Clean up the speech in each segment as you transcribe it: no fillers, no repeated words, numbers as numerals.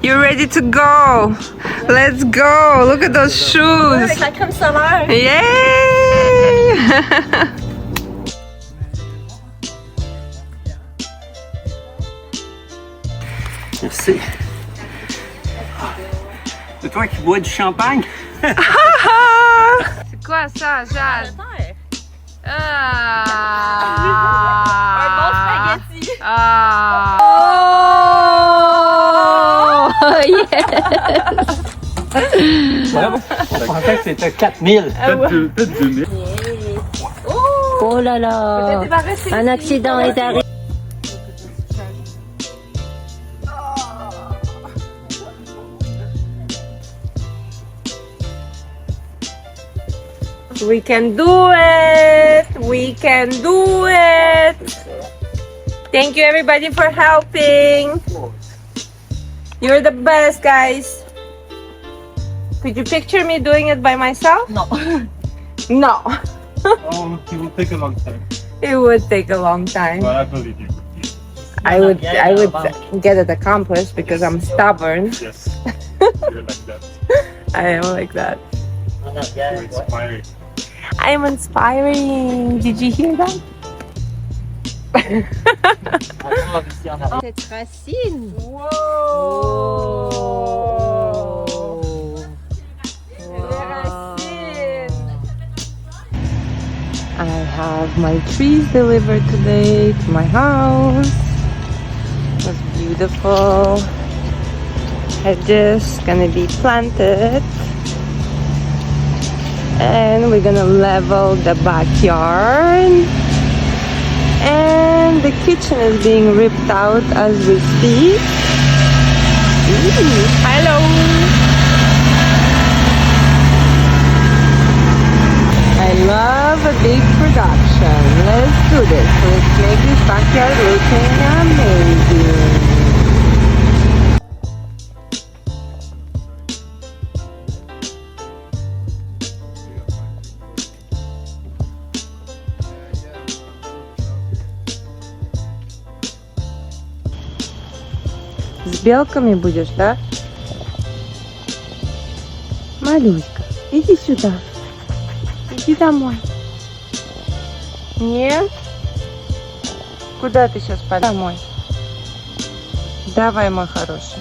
You're ready to go. Let's go. Look at those shoes. Avec la crème solaire. Yay! Merci. C'est toi qui bois du champagne? C'est quoi ça, Jade? Un bon spaghetti. Ah. Oh, yes! On pensait que c'était 4000. Peut-être 2000. Oh là là! Un accident est arrivé. We can do it! We can do it! Thank you everybody for helping! You're the best, guys! Could you picture me doing it by myself? No. No! Oh, it will take a long time. It would take a long time. But I believe you. I would get it accomplished because I'm stubborn. Yes. You're like that. I am like that. You're inspiring. I'm inspiring! Did you hear that? Cette racine. Whoa! I have my trees delivered today to my house. It was beautiful. Hedges gonna be planted. And we're gonna level the backyard. And the kitchen is being ripped out as we speak. Ooh, hello! I love a big production. Let's do this. Let's make this backyard looking amazing. С белками будешь, да? Малюська, иди сюда. Иди домой. Нет? Куда ты сейчас пойдешь? Домой. Давай, мой хороший.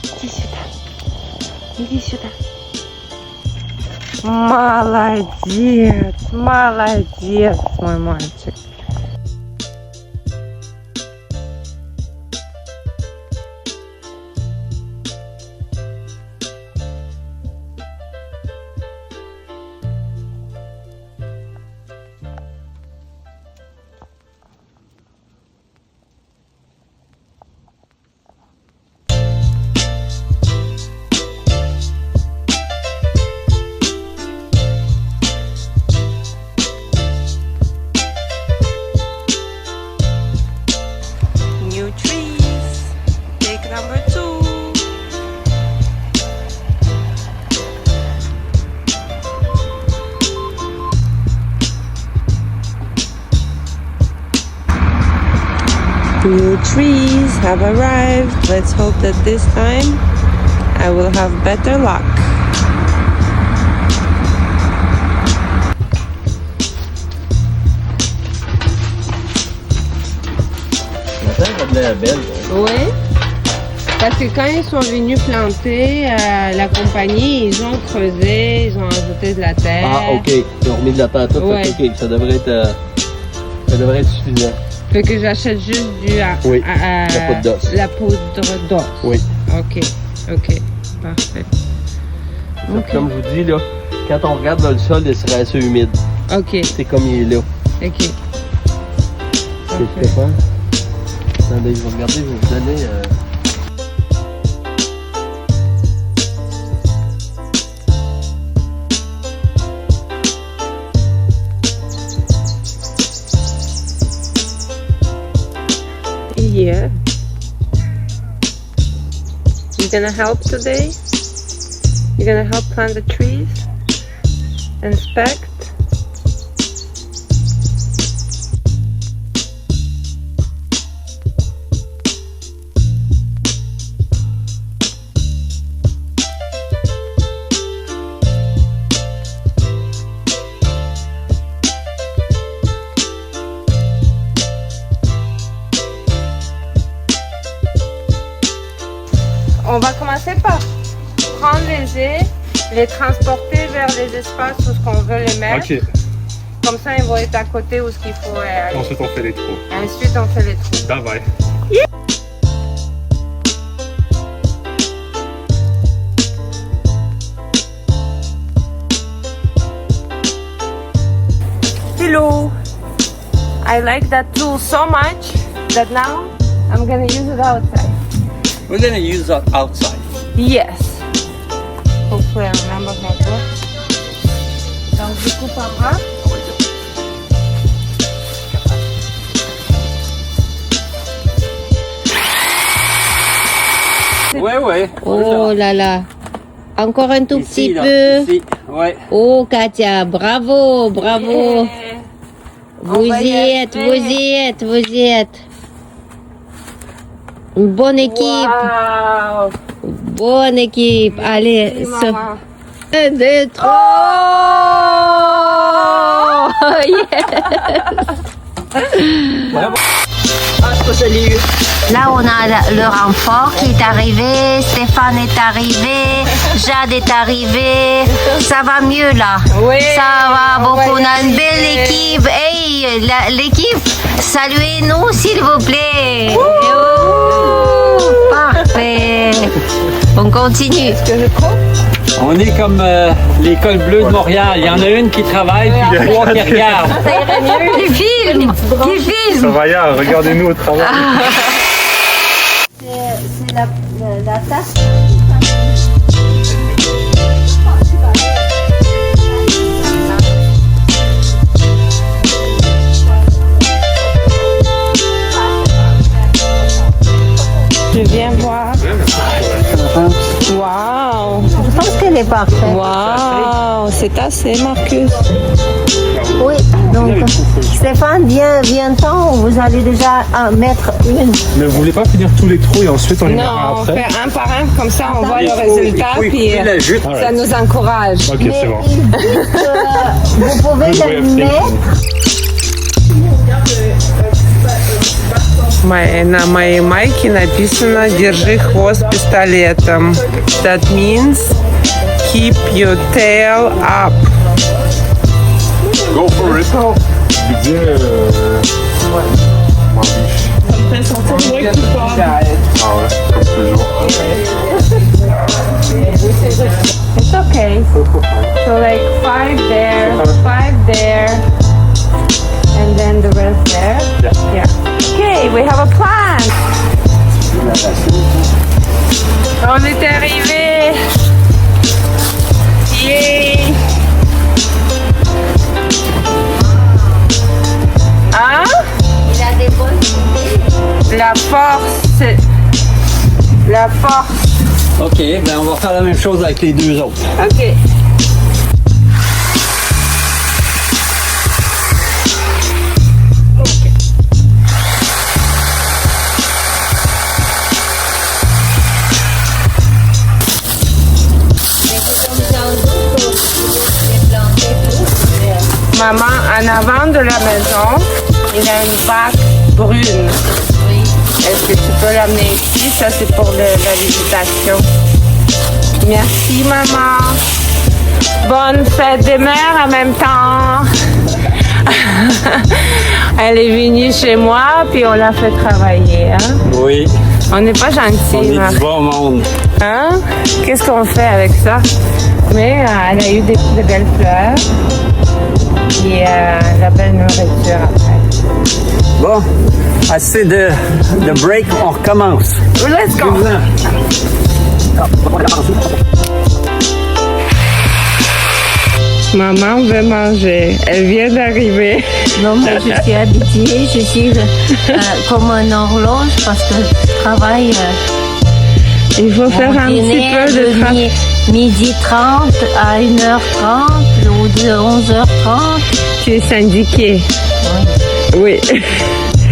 Иди сюда. Иди сюда. Молодец. Молодец, мой мальчик. New trees. Take number 2. New trees have arrived. Let's hope that this time I will have better luck. Oui. Parce que quand ils sont venus planter la compagnie, ils ont creusé, ils ont ajouté de la terre. Ah, ok. Ils ont remis de la terre toute. Ouais. Ok, ça devrait être suffisant. Fait que j'achète juste la poudre d'os. La poudre d'os. Oui. Ok, parfait. Ok. Comme je vous dis, là, quand on regarde dans le sol, il serait assez humide. Ok, C'est comme il est là. ok. C'est Parfait. Stéphane. Attendez, je vais regarder, je vais vous donner. Yeah. You gonna help today? You gonna help plant the trees? Inspect? on va commencer par prendre les œufs, les transporter vers les espaces où on veut les mettre. Ok. Comme ça, ils vont être à côté où ce qu'il faut aller. Ensuite, on fait les trous. Ensuite, on fait les trous. Bye bye. Hello! I like that tool so much that now I'm gonna use it outside. We're gonna use that outside. Yes. Hopefully I remember my book. Donc je coupe à bras. Ouais, ouais. Oh là là. Encore un tout Ici, petit là, peu. ici. Ouais. Oh Katia, bravo, bravo. Yeah. Vous On va y y êtes, arriver. vous y êtes, vous y êtes. Une bonne équipe, Wow. bonne équipe. Allez, Oui, ce... maman. 1, 2, 3. Oh, yes. Là, on a le renfort qui est arrivé, Stéphane est arrivé, Jade est arrivé. Ça va mieux là. Oui, Ça va on beaucoup. va y On a une belle arriver. équipe. Hey, l'équipe, saluez-nous s'il vous plaît. Ouh, parfait. On continue. On est comme l'école bleue de Montréal. Il y en a une qui travaille, puis il y a trois qui regardent. Qui filme, qui filme. Ça va, ya, regardez-nous au travail. C'est la tasse. Tu viens voir. Wow. Je pense qu'elle est parfaite. Wow. C'est assez, Marcus. Oui, donc Stéphane, viens-t'en, vous allez déjà mettre une. Mais vous voulez pas finir tous les trous et ensuite on les mettra Non, on après? fait un par un, comme ça on voit le Il faut résultat, puis écouter la jute. ça nous encourage. Ok, c'est bon. il dit que vous pouvez Good way le of thinking. mettre. На моей майке написано «Держи хвост пистолетом». That means keep your tail up. Go for it. Budget, Ah ouais, comme toujours. It's okay. So like 5 there, 5 there, and then the rest there. Yeah. Okay, we have a plan. On est arrivé. Yay. Hein? Il a des bonnes idées. La force. La force. OK, ben on va faire la même chose avec les deux autres. Ok. Maman, en avant de la maison, il y a une bac brune. Est-ce que tu peux l'amener ici? Ça, c'est pour la végétation. Merci, maman. Bonne fête des mères en même temps. Elle est venue chez moi, puis on l'a fait travailler. Hein? Oui, On n'est pas on gentils, est hein? du bon monde. Hein? Qu'est-ce qu'on fait avec ça? Mais elle a eu des belles fleurs. Et la belle nourriture après. Bon, assez de break, on recommence. Let's go! Maman veut manger. Elle vient d'arriver. Non, mais je suis habituée, je suis comme une horloge parce que je travaille Il faut faire un petit peu de travail. midi 30 à 1h30 ou de 11h30. Tu es syndiquée. Oui, Oui.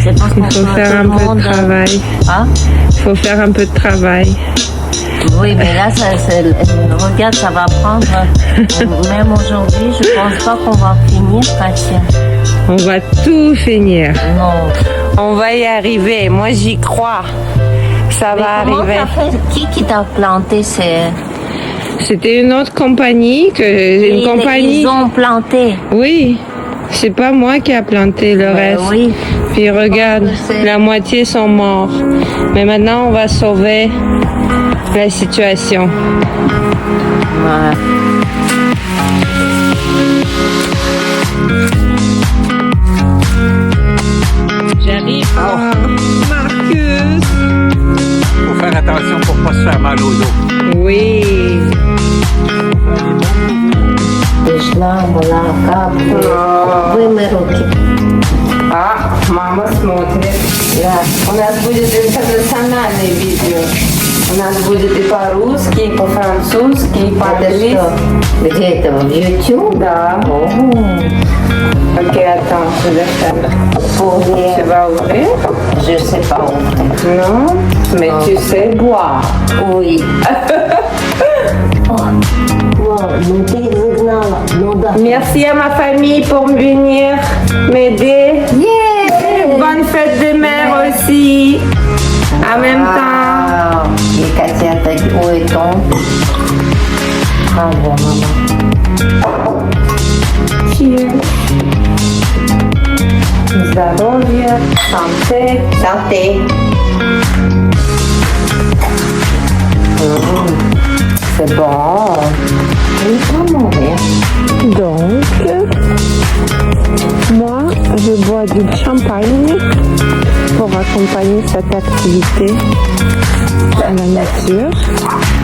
c'est parce Il qu'on faut faire un peu de travail. Hein? Il faut faire un peu de travail. Oui, mais là, regarde, ça va prendre. Même aujourd'hui, je pense pas qu'on va finir, Katia. On va tout finir. Non. On va y arriver. Moi, j'y crois. Ça va Comment arriver. t'as fait? Qui t'a planté? C'était une autre compagnie Ils ont planté. Oui, c'est pas moi qui a planté le reste. Oui. Puis regarde, C'est- la moitié sont morts. Mais maintenant, on va sauver la situation. Ouais. J'arrive. Marcus. Faut faire attention pour pas se faire mal au dos. Oui. Пришла, была капля. Вымерли. А, мама смотрит. Да. У нас будет интернациональный видео. У нас будет и по-русски, и по-французски, и Это по-английски. что? Где это? В YouTube? Да. О, Ok, attends, je vais faire. pour Tu les- vas ouvrir? Je sais pas où. Non, mais tu sais boire. Oui. Ну ты загнала. Ну да. Merci à ma famille pour venir m'aider. Bonne fête des mères aussi. En même temps. Вау. И Катя, ой, Том. Браво, мама. Cheers. Здоровья, santé. Santé. C'est bon. Il va mourir. Donc, moi, je bois du champagne pour accompagner cette activité à la nature.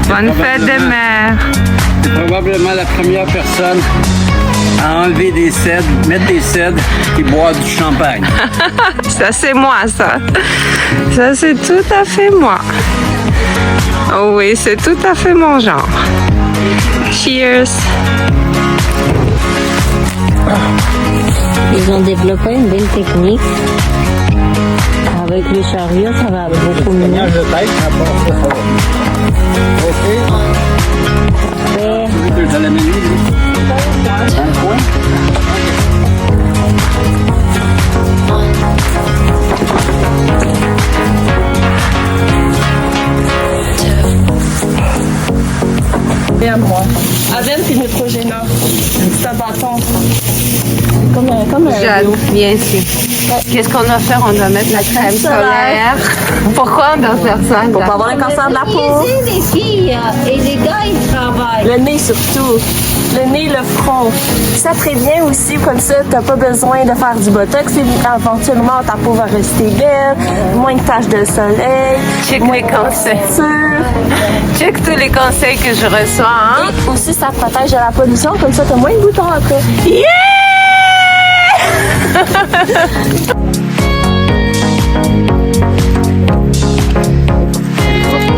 Bonne fête des mères. C'est probablement la première personne à enlever des cèdres, mettre des cèdres et boire du champagne. Ça, c'est moi, ça. Ça, c'est tout à fait moi. Oh oui, c'est tout à fait mon genre. Cheers. Ils ont développé une belle technique. Avec le chariot, ça va beaucoup mieux. Ménage de tête, après ça, ça va. OK. Après, Tu veux que je la mets un coin? Avec puis Neutrogena. C'est un bâton. Comme un Jade, viens ici. Qu'est-ce qu'on doit faire? On doit mettre la crème solaire. Pourquoi on doit faire ça? Pour pas avoir un cancer de la peau. les filles et les gars, ils travaillent. Le nez surtout. Le nez, le front. Ça prévient aussi, comme ça, t'as pas besoin de faire du botox. Et éventuellement, ta peau va rester belle. Moins de taches de soleil. Check les conseils. Check tous les conseils que je reçois. Hein? Et aussi, ça protège de la pollution. Comme ça, t'as moins de boutons après.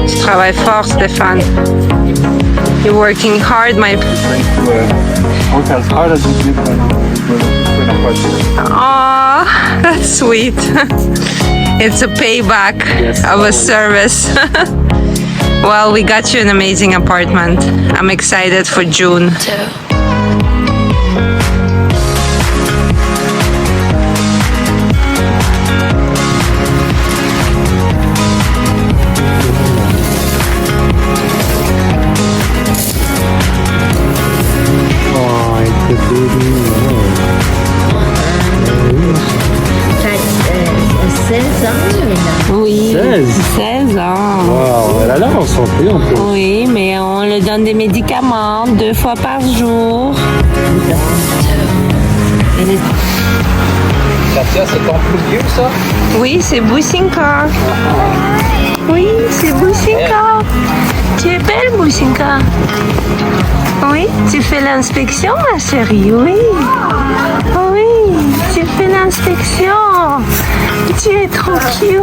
Tu travailles fort, Stéphane. You're working hard, my... Work as hard as you did when you were not. Oh, that's sweet. It's a payback of a service. Well, we got you an amazing apartment. I'm excited for June. Oh, it's a baby. 16 ans, là. Oui, 16. 16 ans. Wow, elle a l'air en santé un peu. Oui, mais on le donne des médicaments 2 fois par jour. Katia, c'est ton plus vieux, ça? Oui, c'est Bousinka. Oui, c'est Bousinka. Tu es belle, Bousinka. Oui, tu fais l'inspection, ma chérie, oui. Oui, tu fais l'inspection. Tu es trop cute.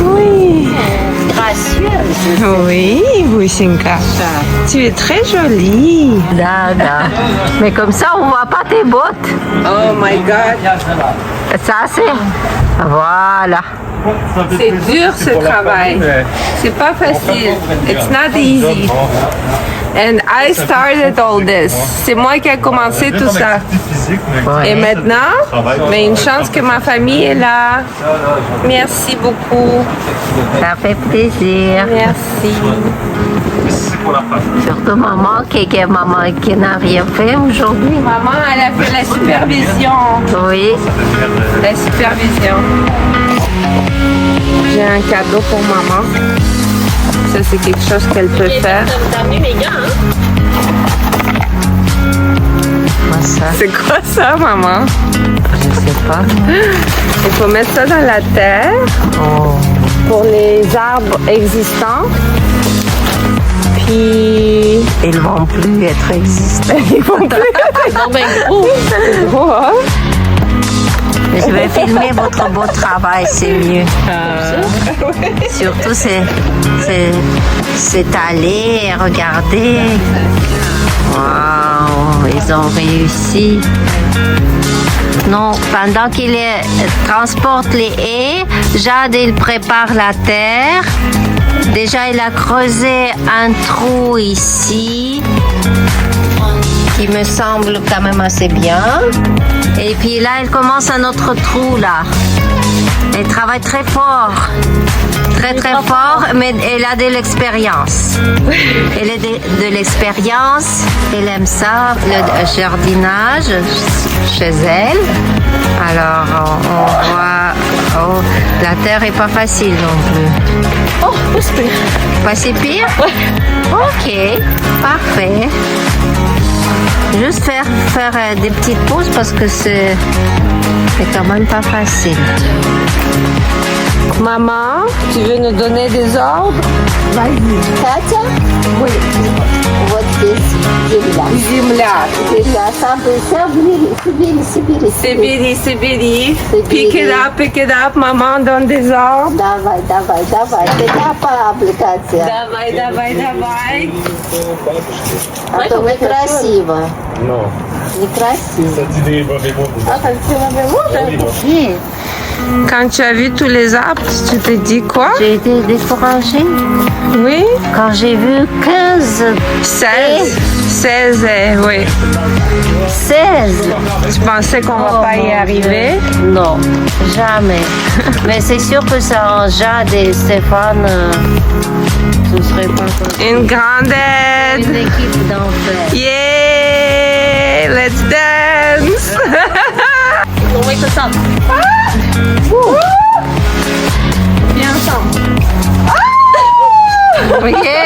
Oui. Gracieuse. Oui, Bousinka. Tu es très jolie. Dada. Mais comme ça, on voit pas tes bottes. Oh my God. Ça, c'est... Voilà. C'est dur ce travail. C'est pas facile. It's not easy. And I started all this. C'est moi qui ai commencé tout ça. Et maintenant, mais une chance que ma famille est là. Merci beaucoup. Ça fait plaisir. Merci. Surtout maman qui n'a rien fait aujourd'hui. Maman, elle a fait la supervision. Oui. La supervision. J'ai un cadeau pour maman. Ça, c'est quelque chose qu'elle peut faire. Quoi ça? C'est quoi ça, maman? Je sais pas. Il faut mettre ça dans la terre pour les arbres existants. Puis... Ils vont plus être existants. Ils vont plus. C'est gros, hein? Je vais filmer votre beau travail, c'est mieux. Surtout, c'est aller, regarder. Waouh, ils ont réussi. Non, pendant qu'il transporte les haies, Jade, il prépare la terre. Déjà, il a creusé un trou ici, qui me semble quand même assez bien. Et puis là, il commence un autre trou là. Elle travaille très fort. Très très fort, mais elle a de l'expérience. Elle a de l'expérience, elle aime ça, le jardinage chez elle. Alors on voit, la terre est pas facile non plus. Oh, pas si pire. Pas si pire? Ouais. Ok, parfait. Juste faire des petites pauses parce que c'est quand même pas facile. Maman, tu veux nous donner des ordres? Катя? Oui. Вот здесь земля. Земля. Земля. Собери. Sibiri. Pick it up, maman, donne des ordres. Давай. Это по аппликация. Давай. А то некрасиво. Некрасиво. Quand tu as vu tous les arbres, tu t'es dit quoi? J'ai été découragée Oui? quand j'ai vu 15, 16, oui. 16. Tu pensais qu'on va pas y arriver? Non, jamais. Mais c'est sûr que sans Jade et Stéphane, ce serait pas possible. Une grande aide! Une équipe d'enfer. Yeah! Let's dance! On va être ensemble. Viens ensemble. Yeah!